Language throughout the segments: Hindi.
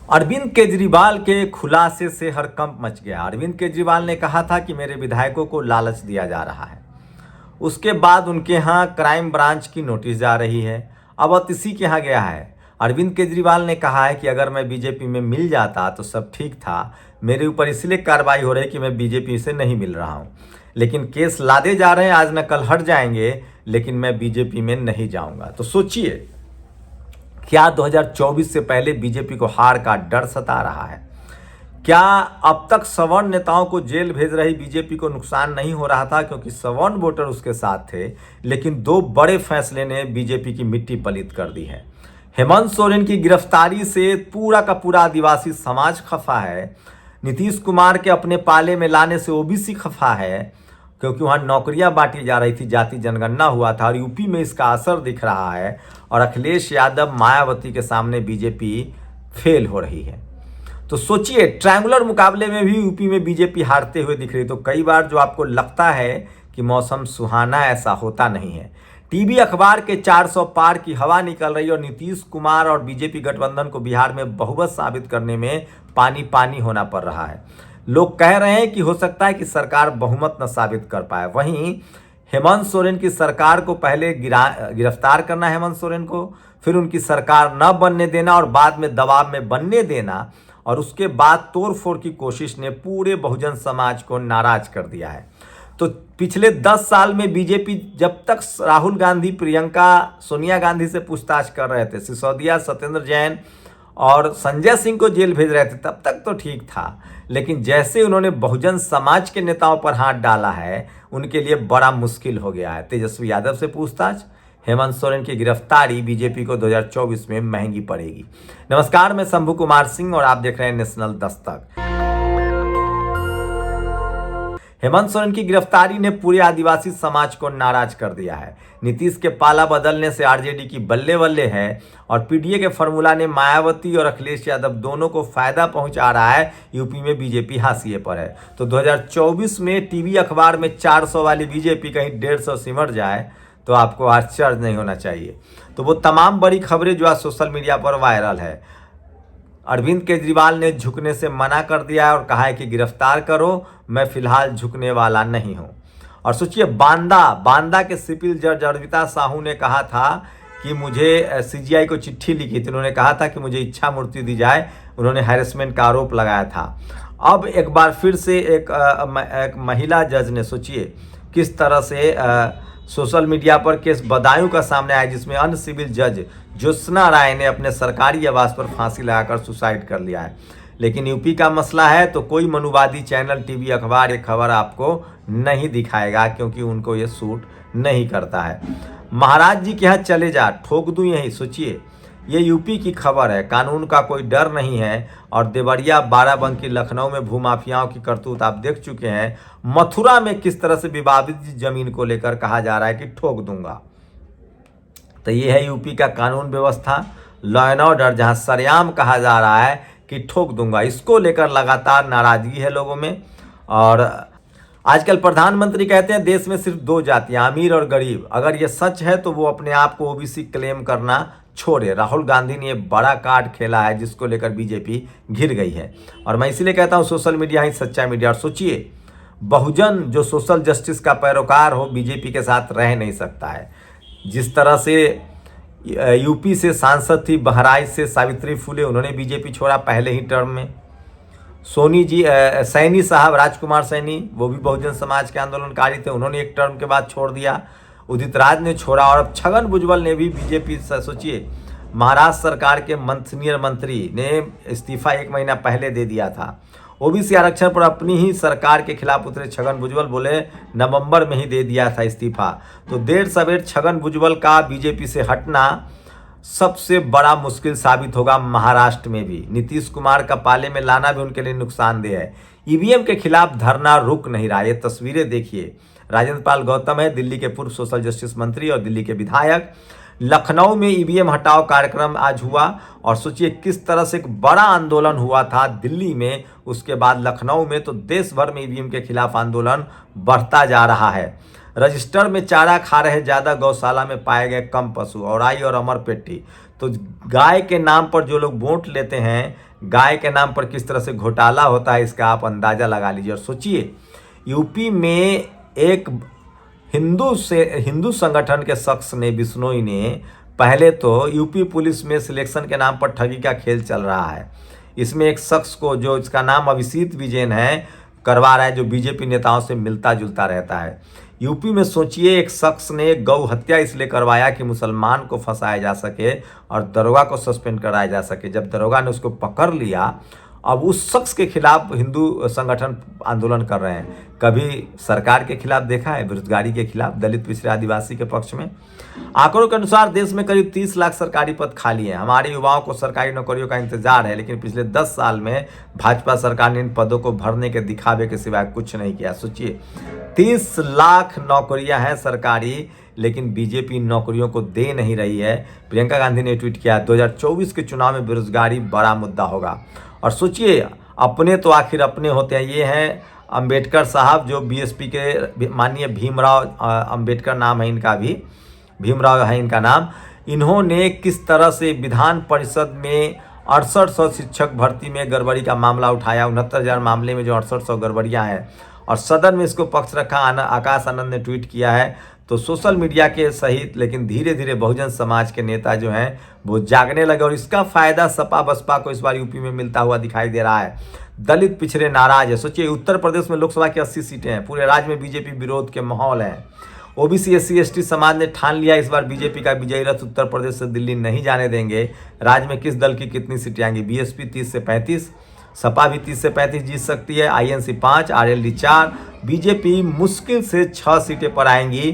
अरविंद केजरीवाल के खुलासे से हड़कंप मच गया। अरविंद केजरीवाल ने कहा था कि मेरे विधायकों को लालच दिया जा रहा है। उसके बाद उनके यहाँ क्राइम ब्रांच की नोटिस जा रही है। अब इसी के यहाँ गया है। अरविंद केजरीवाल ने कहा है कि अगर मैं बीजेपी में मिल जाता तो सब ठीक था, मेरे ऊपर इसलिए कार्रवाई हो रही है कि मैं बीजेपी से नहीं मिल रहा हूँ, लेकिन केस लादे जा रहे हैं, आज न कल हट जाएंगे, लेकिन मैं बीजेपी में नहीं जाऊँगा। तो सोचिए, क्या 2024 से पहले बीजेपी को हार का डर सता रहा है? क्या अब तक सवर्ण नेताओं को जेल भेज रही बीजेपी को नुकसान नहीं हो रहा था क्योंकि सवर्ण वोटर उसके साथ थे? लेकिन दो बड़े फैसले ने बीजेपी की मिट्टी पलीत कर दी है। हेमंत सोरेन की गिरफ्तारी से पूरा का पूरा आदिवासी समाज खफा है। नीतीश कुमार के अपने पाले में लाने से ओबीसी खफा है, क्योंकि वहाँ नौकरियां बांटी जा रही थी, जाति जनगणना हुआ था, और यूपी में इसका असर दिख रहा है। और अखिलेश यादव, मायावती के सामने बीजेपी फेल हो रही है। तो सोचिए, ट्रायंगुलर मुकाबले में भी यूपी में बीजेपी हारते हुए दिख रही है। तो कई बार जो आपको लगता है कि मौसम सुहाना, ऐसा होता नहीं है। टीवी अखबार के 400 पार की हवा निकल रही है और नीतीश कुमार और बीजेपी गठबंधन को बिहार में बहुमत साबित करने में पानी पानी होना पड़ रहा है। लोग कह रहे हैं कि हो सकता है कि सरकार बहुमत न साबित कर पाए। वहीं हेमंत सोरेन की सरकार को पहले गिरफ्तार करना, हेमंत सोरेन को, फिर उनकी सरकार न बनने देना और बाद में दबाव में बनने देना, और उसके बाद तोड़फोड़ की कोशिश ने पूरे बहुजन समाज को नाराज कर दिया है। तो पिछले 10 साल में बीजेपी जब तक राहुल गांधी, प्रियंका, सोनिया गांधी से पूछताछ कर रहे थे, सिसोदिया, सत्येंद्र जैन और संजय सिंह को जेल भेज रहे थे, तब तक तो ठीक था। लेकिन जैसे उन्होंने बहुजन समाज के नेताओं पर हाथ डाला है, उनके लिए बड़ा मुश्किल हो गया है। तेजस्वी यादव से पूछताछ, हेमंत सोरेन की गिरफ्तारी बीजेपी को 2024 में महंगी पड़ेगी। नमस्कार, मैं शंभू कुमार सिंह और आप देख रहे हैं नेशनल दस्तक। हेमंत सोरेन की गिरफ्तारी ने पूरे आदिवासी समाज को नाराज कर दिया है। नीतीश के पाला बदलने से आरजेडी की बल्ले बल्ले है और पीडीए के फॉर्मूला ने मायावती और अखिलेश यादव दोनों को फायदा पहुंचा रहा है। यूपी में बीजेपी हाशिए पर है। तो 2024 में टीवी अखबार में 400 वाली बीजेपी कहीं 150 सिमट जाए तो आपको आश्चर्य नहीं होना चाहिए। तो वो तमाम बड़ी खबरें जो आज सोशल मीडिया पर वायरल है, अरविंद केजरीवाल ने झुकने से मना कर दिया है और कहा है कि गिरफ्तार करो, मैं फिलहाल झुकने वाला नहीं हूं। और सोचिए, बांदा के सिविल जज अर्पिता साहू ने कहा था कि मुझे, सीजीआई को चिट्ठी लिखी थी, उन्होंने कहा था कि मुझे इच्छा मृत्यु दी जाए। उन्होंने हैरेसमेंट का आरोप लगाया था। अब एक बार फिर से एक महिला जज ने, सोचिए किस तरह से सोशल मीडिया पर केस बदायूं का सामने आया, जिसमें अन्य सिविल जज ज्योत्सना राय ने अपने सरकारी आवास पर फांसी लगाकर सुसाइड कर लिया है। लेकिन यूपी का मसला है तो कोई मनुवादी चैनल, टीवी, अखबार ये खबर आपको नहीं दिखाएगा, क्योंकि उनको ये सूट नहीं करता है। महाराज जी के यहाँ चले जा, ठोक दूं यही। सोचिए, ये यूपी की खबर है। कानून का कोई डर नहीं है। और देवरिया, बाराबंकी, लखनऊ में भूमाफियाओं की करतूत आप देख चुके हैं। मथुरा में किस तरह से विवादित जमीन को लेकर कहा जा रहा है कि ठोक दूंगा। तो ये है यूपी का कानून व्यवस्था, लॉ एंड ऑर्डर, जहां सरेआम कहा जा रहा है कि ठोक दूंगा। इसको लेकर लगातार नाराजगी है लोगों में। और आजकल प्रधानमंत्री कहते हैं देश में सिर्फ 2 जातियां, अमीर और गरीब। अगर ये सच है तो वो अपने आप को ओबीसी क्लेम करना छोड़े। राहुल गांधी ने बड़ा कार्ड खेला है, जिसको लेकर बीजेपी घिर गई है। और मैं इसलिए कहता हूं सोशल मीडिया ही सच्चा मीडिया। और सोचिए, बहुजन जो सोशल जस्टिस का पैरोकार हो, बीजेपी के साथ रह नहीं सकता है। जिस तरह से यूपी से सांसद थी बहराइच से सावित्री फुले, उन्होंने बीजेपी छोड़ा पहले ही टर्म में। सैनी साहब, राजकुमार सैनी, वो भी बहुजन समाज के आंदोलनकारी थे, उन्होंने एक टर्म के बाद छोड़ दिया। उदित राज ने छोड़ा। और अब छगन भुजबल ने भी बीजेपी से, सोचिए, महाराष्ट्र सरकार के सीनियर मंत्री ने इस्तीफा 1 महीना पहले दे दिया था। ओबीसी आरक्षण पर अपनी ही सरकार के खिलाफ उतरे छगन भुजबल, बोले नवंबर में ही दे दिया था इस्तीफा। तो देर सवेर छगन भुजबल का बीजेपी से हटना सबसे बड़ा मुश्किल साबित होगा महाराष्ट्र में भी। नीतीश कुमार का पाले में लाना भी उनके लिए नुकसानदेह है। ईवीएम के खिलाफ धरना रुक नहीं रहा। ये तस्वीरें देखिए, राजेंद्र पाल गौतम है, दिल्ली के पूर्व सोशल जस्टिस मंत्री और दिल्ली के विधायक। लखनऊ में ईवीएम हटाओ कार्यक्रम आज हुआ। और सोचिए किस तरह से एक बड़ा आंदोलन हुआ था दिल्ली में, उसके बाद लखनऊ में, तो देश भर में ईवीएम के खिलाफ आंदोलन बढ़ता जा रहा है। रजिस्टर में चारा खा रहे ज़्यादा, गौशाला में पाए गए कम पशु। औराई और अमरपेटी, तो गाय के नाम पर जो लोग वोट लेते हैं, गाय के नाम पर किस तरह से घोटाला होता है इसका आप अंदाजा लगा लीजिए। और सोचिए यूपी में एक हिंदू संगठन के शख्स ने, बिश्नोई ने, पहले तो यूपी पुलिस में सिलेक्शन के नाम पर ठगी का खेल चल रहा है। इसमें एक शख्स को, जो इसका नाम अभिषेक विजयन है, करवा रहा है, जो बीजेपी नेताओं से मिलता जुलता रहता है। यूपी में सोचिए एक शख्स ने गौ हत्या इसलिए करवाया कि मुसलमान को फंसाया जा सके और दरोगा को सस्पेंड कराया जा सके। जब दरोगा ने उसको पकड़ लिया, अब उस शख्स के खिलाफ हिंदू संगठन आंदोलन कर रहे हैं। कभी सरकार के खिलाफ देखा है, बेरोजगारी के खिलाफ, दलित पिछड़े आदिवासी के पक्ष में। आंकड़ों के अनुसार देश में करीब 30 लाख सरकारी पद खाली हैं। हमारे युवाओं को सरकारी नौकरियों का इंतजार है, लेकिन पिछले 10 साल में भाजपा सरकार ने इन पदों को भरने के दिखावे के सिवाय कुछ नहीं किया। सोचिए 30 लाख नौकरियां हैं सरकारी, लेकिन बीजेपी नौकरियों को दे नहीं रही है। प्रियंका गांधी ने ट्वीट किया 2024 के चुनाव में बेरोजगारी बड़ा मुद्दा होगा। और सोचिए अपने तो आखिर अपने होते हैं। ये हैं अंबेडकर साहब, जो बीएसपी के माननीय भीमराव अंबेडकर नाम है इनका भी, भीमराव है इनका नाम। इन्होंने किस तरह से विधान परिषद में 6800 शिक्षक भर्ती में गड़बड़ी का मामला उठाया। 69,000 मामले में जो 6800 गड़बड़ियाँ हैं, और सदन में इसको पक्ष रखा। आकाश आनंद ने ट्वीट किया है। तो सोशल मीडिया के सहित, लेकिन धीरे धीरे बहुजन समाज के नेता जो हैं वो जागने लगे, और इसका फायदा सपा बसपा को इस बार यूपी में मिलता हुआ दिखाई दे रहा है। दलित पिछड़े नाराज है। सोचिए उत्तर प्रदेश में लोकसभा की 80 सीटें हैं, पूरे राज्य में बीजेपी विरोध के माहौल है। ओबीसी SC ST समाज ने ठान लिया इस बार बीजेपी का विजयी रथ उत्तर प्रदेश से दिल्ली नहीं जाने देंगे। राज्य में किस दल की कितनी सीटें आएंगी? बीएसपी 30 से 35, सपा भी 30 से 35 जीत सकती है, INC 5, RLD 4, बीजेपी मुश्किल से 6 सीटें पर आएंगी।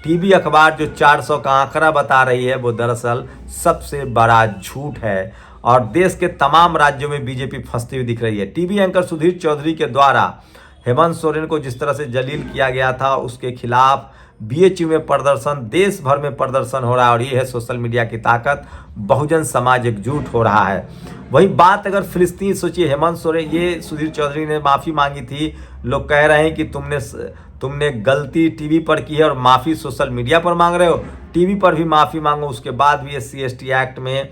टीवी अखबार जो 400 का आंकड़ा बता रही है वो दरअसल सबसे बड़ा झूठ है, और देश के तमाम राज्यों में बीजेपी फंसती हुई दिख रही है। टीवी एंकर सुधीर चौधरी के द्वारा हेमंत सोरेन को जिस तरह से जलील किया गया था, उसके खिलाफ BHU में प्रदर्शन, देश भर में प्रदर्शन हो रहा है, और ये है सोशल मीडिया की ताकत। बहुजन समाज एकजुट हो रहा है। वही बात अगर फिलिस्तीन, सोचिए हेमंत सोरेन, ये सुधीर चौधरी ने माफ़ी मांगी थी। लोग कह रहे हैं कि तुमने गलती टीवी पर की है और माफ़ी सोशल मीडिया पर मांग रहे हो। टीवी पर भी माफ़ी मांगो, उसके बाद भी SC ST एक्ट में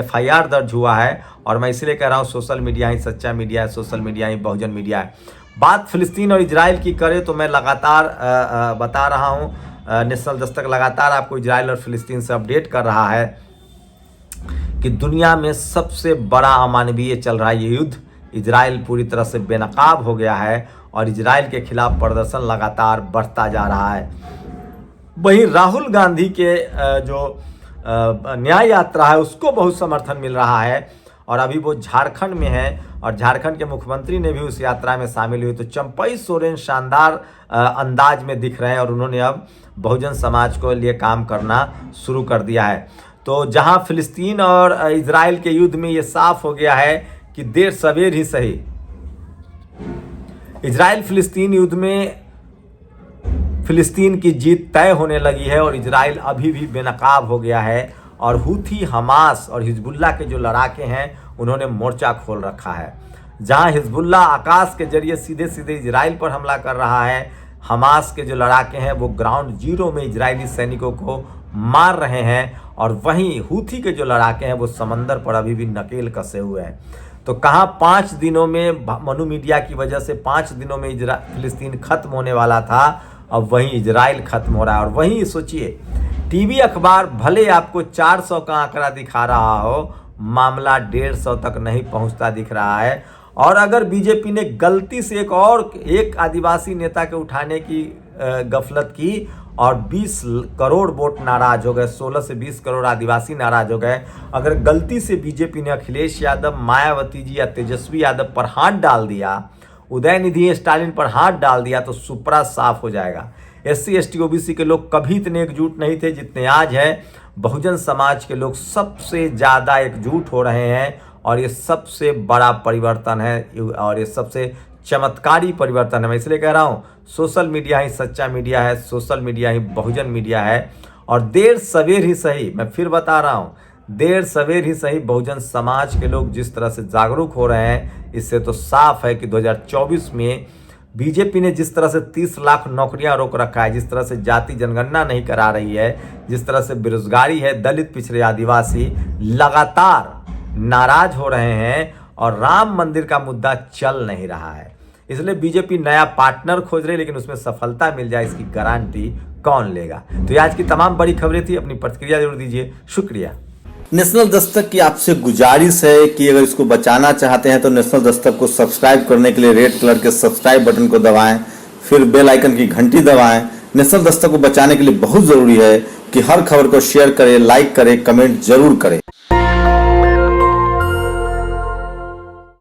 FIR दर्ज हुआ है। और मैं इसलिए कह रहा हूँ सोशल मीडिया ही सच्चा मीडिया है, सोशल मीडिया ही बहुजन मीडिया है। बात फिलिस्तीन और इजराइल की करें तो मैं लगातार बता रहा हूँ, नेशनल दस्तक लगातार आपको इजराइल और फिलिस्तीन से अपडेट कर रहा है कि दुनिया में सबसे बड़ा अमानवीय चल रहा है ये युद्ध। इजराइल पूरी तरह से बेनकाब हो गया है, और इजराइल के खिलाफ प्रदर्शन लगातार बढ़ता जा रहा है। वहीं राहुल गांधी के जो न्याय यात्रा है उसको बहुत समर्थन मिल रहा है, और अभी वो झारखंड में है, और झारखंड के मुख्यमंत्री ने भी उस यात्रा में शामिल हुए। तो चंपई सोरेन शानदार अंदाज में दिख रहे हैं, और उन्होंने अब बहुजन समाज को लिए काम करना शुरू कर दिया है। तो जहां फिलिस्तीन और इजराइल के युद्ध में ये साफ हो गया है कि देर सवेर ही सही, इजराइल फिलिस्तीन युद्ध में फिलिस्तीन की जीत तय होने लगी है, और इजराइल अभी भी बेनकाब हो गया है। और हूथी, हमास और हिजबुल्ला के जो लड़ाके हैं उन्होंने मोर्चा खोल रखा है। जहां हिजबुल्ला आकाश के जरिए सीधे सीधे इजराइल पर हमला कर रहा है, हमास के जो लड़ाके हैं वो ग्राउंड जीरो में इजरायली सैनिकों को मार रहे हैं, और वहीं हूथी के जो लड़ाके हैं वो समंदर पर अभी भी नकेल कसे हुए हैं। तो कहाँ 5 दिनों में, मनु मीडिया की वजह से 5 दिनों में फिलिस्तीन खत्म होने वाला था, अब वहीं इजराइल खत्म हो रहा है। और वहीं सोचिए टीवी अखबार भले आपको 400 का आंकड़ा दिखा रहा हो, मामला 150 तक नहीं पहुंचता दिख रहा है। और अगर बीजेपी ने गलती से एक आदिवासी नेता के उठाने की गफलत की और 20 करोड़ वोट नाराज हो गए, 16 से 20 करोड़ आदिवासी नाराज हो गए, अगर गलती से बीजेपी ने अखिलेश यादव, मायावती जी या तेजस्वी यादव पर हाथ डाल दिया, उदयनिधि स्टालिन पर हाथ डाल दिया, तो सुपरा साफ हो जाएगा। SC ST OBC के लोग कभी इतने एकजुट नहीं थे जितने आज हैं। बहुजन समाज के लोग सबसे ज़्यादा एकजुट हो रहे हैं, और ये सबसे बड़ा परिवर्तन है, और ये सबसे चमत्कारी परिवर्तन है। मैं इसलिए कह रहा हूँ सोशल मीडिया ही सच्चा मीडिया है, सोशल मीडिया ही बहुजन मीडिया है। और देर सवेर ही सही, मैं फिर बता रहा हूँ, देर सवेर ही सही बहुजन समाज के लोग जिस तरह से जागरूक हो रहे हैं, इससे तो साफ है कि 2024 में बीजेपी ने जिस तरह से 30 लाख नौकरियां रोक रखा है, जिस तरह से जाति जनगणना नहीं करा रही है, जिस तरह से बेरोजगारी है, दलित पिछड़े आदिवासी लगातार नाराज हो रहे हैं और राम मंदिर का मुद्दा चल नहीं रहा है। इसलिए बीजेपी नया पार्टनर खोज रही है, लेकिन उसमें सफलता मिल जाए इसकी गारंटी कौन लेगा। तो ये आज की तमाम बड़ी खबरें थी। अपनी प्रतिक्रिया जरूर दीजिए। शुक्रिया। नेशनल दस्तक की आपसे गुजारिश है कि अगर इसको बचाना चाहते हैं तो नेशनल दस्तक को सब्सक्राइब करने के लिए रेड कलर के सब्सक्राइब बटन को दबाएं, फिर बेल आइकन की घंटी दबाएं। नेशनल दस्तक को बचाने के लिए बहुत जरूरी है कि हर खबर को शेयर करें, लाइक करें, कमेंट जरूर करें।